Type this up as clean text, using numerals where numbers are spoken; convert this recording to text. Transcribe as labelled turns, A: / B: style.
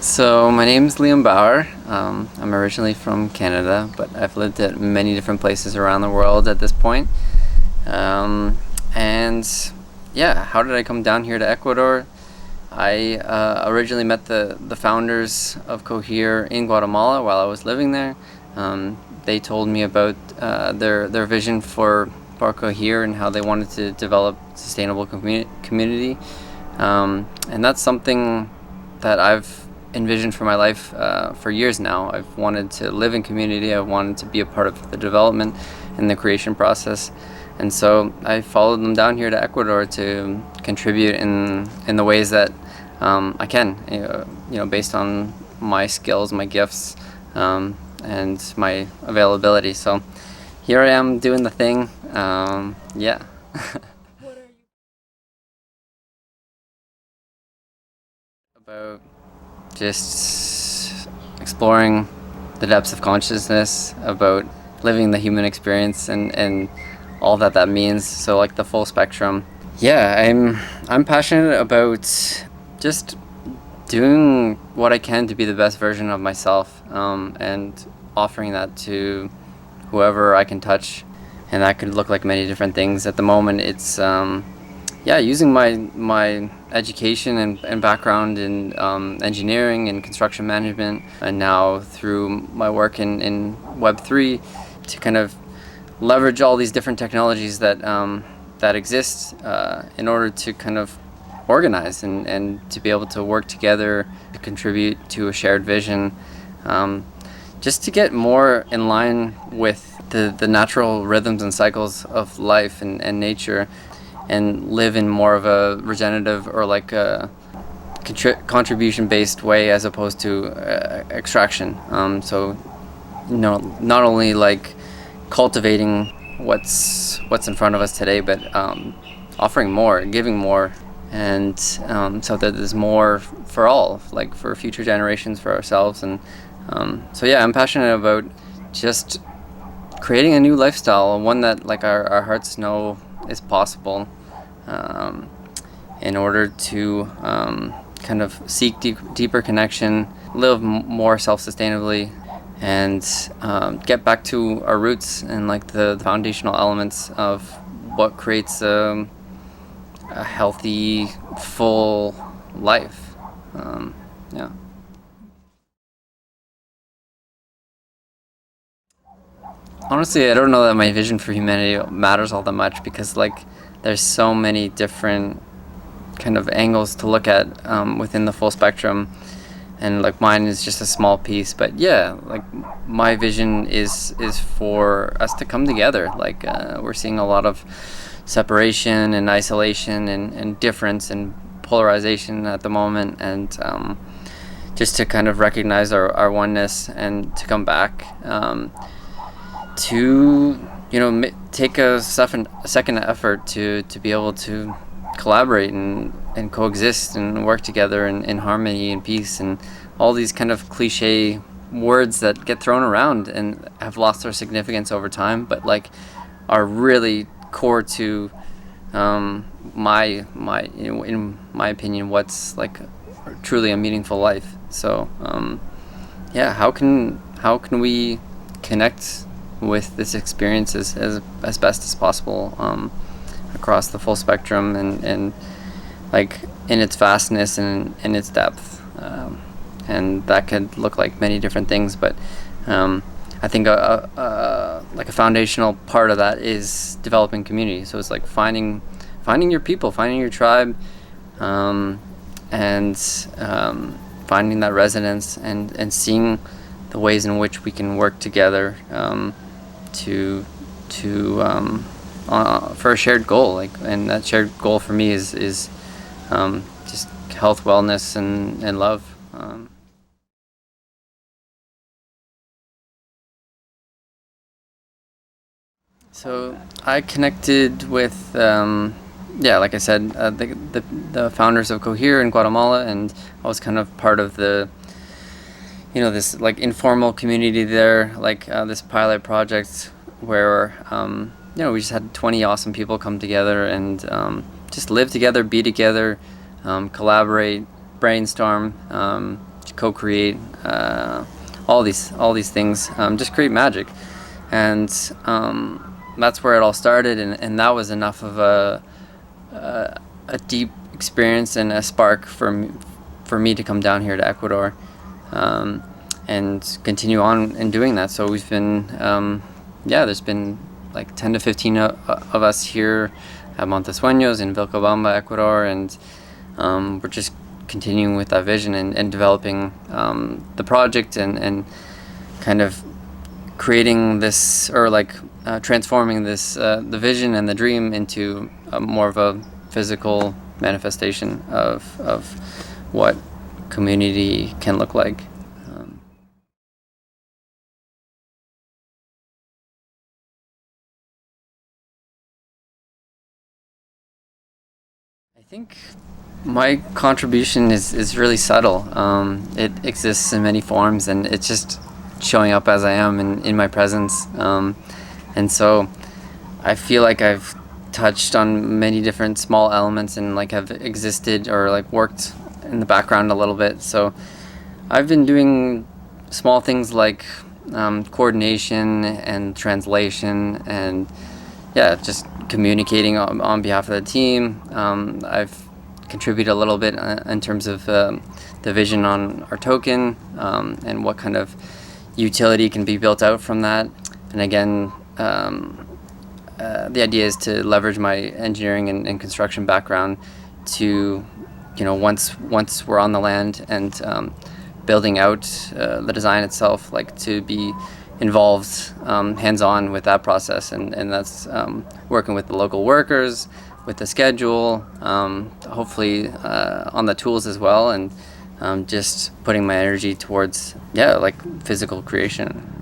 A: So my name is Bauer. I'm originally from Canada, but I've lived at many different places around the world at this point. And yeah, how did I come down here to Ecuador? I originally met the founders of Cohere in Guatemala while I was living there. They told me about their vision for Cohere and how they wanted to develop sustainable community. And that's something that I've envisioned for my life for years now. I've wanted to live in community. I wanted to be a part of the development and the creation process. And so I followed them down here to Ecuador to contribute in the ways that I can, based on my skills, my gifts, and my availability. So here I am doing the thing. Yeah. About just exploring the depths of consciousness, about living the human experience and all that means. So like the full spectrum. Yeah, I'm passionate about just doing what I can to be the best version of myself, and offering that to whoever I can touch. And that could look like many different things. At the moment, it's using my education and background in engineering and construction management, and now through my work in Web3 to kind of leverage all these different technologies that exist in order to kind of organize and to be able to work together to contribute to a shared vision, just to get more in line with the natural rhythms and cycles of life and nature, and live in more of a regenerative or like a contribution based way as opposed to extraction. So not only like cultivating what's in front of us today, but offering more, giving more, and so that there's more for all, like for future generations, for ourselves. And so yeah, I'm passionate about just creating a new lifestyle, one that like our hearts know is possible, in order to kind of seek deeper connection, live more self-sustainably, and get back to our roots and like the foundational elements of what creates a healthy, full life. Yeah. Honestly, I don't know that my vision for humanity matters all that much, because like there's so many different kind of angles to look at within the full spectrum, and like mine is just a small piece. But yeah, like my vision is for us to come together. Like we're seeing a lot of separation and isolation and difference and polarization at the moment, and just to kind of recognize our oneness and to come back, to take a second effort to be able to collaborate and coexist and work together in harmony and peace, and all these kind of cliche words that get thrown around and have lost their significance over time, but like are really core to in my opinion, what's like truly a meaningful life. So yeah, how can we connect with this experience as best as possible, across the full spectrum and like in its vastness and in its depth, and that could look like many different things, but I think like a foundational part of that is developing community. So it's like finding your people, finding your tribe, and finding that resonance and seeing the ways in which we can work together, for a shared goal. Like, and that shared goal for me is just health, wellness, and love. So I connected with, like I said, the founders of Cohere in Guatemala, and I was kind of part of the, this like informal community there, like this pilot project where we just had 20 awesome people come together and just live together, be together, collaborate, brainstorm, co-create, all these things, just create magic. And that's where it all started, and that was enough of a deep experience and a spark for me to come down here to Ecuador, and continue on in doing that. So we've been, there's been like 10 to 15 of us here at Montesueños in Vilcabamba, Ecuador, and we're just continuing with that vision and developing the project and kind of creating this, or like transforming this, the vision and the dream into more of a physical manifestation of what community can look like. I think my contribution is really subtle. It exists in many forms, and it's just showing up as I am in my presence. And so I feel like I've touched on many different small elements and like have existed or like worked in the background a little bit. So I've been doing small things like coordination and translation, and just communicating on behalf of the team. I've contributed a little bit in terms of the vision on our token, and what kind of utility can be built out from that. And again, the idea is to leverage my engineering and construction background to, once we're on the land and building out the design itself, like to be involved hands-on with that process, and that's working with the local workers, with the schedule, hopefully on the tools as well, and just putting my energy towards like physical creation.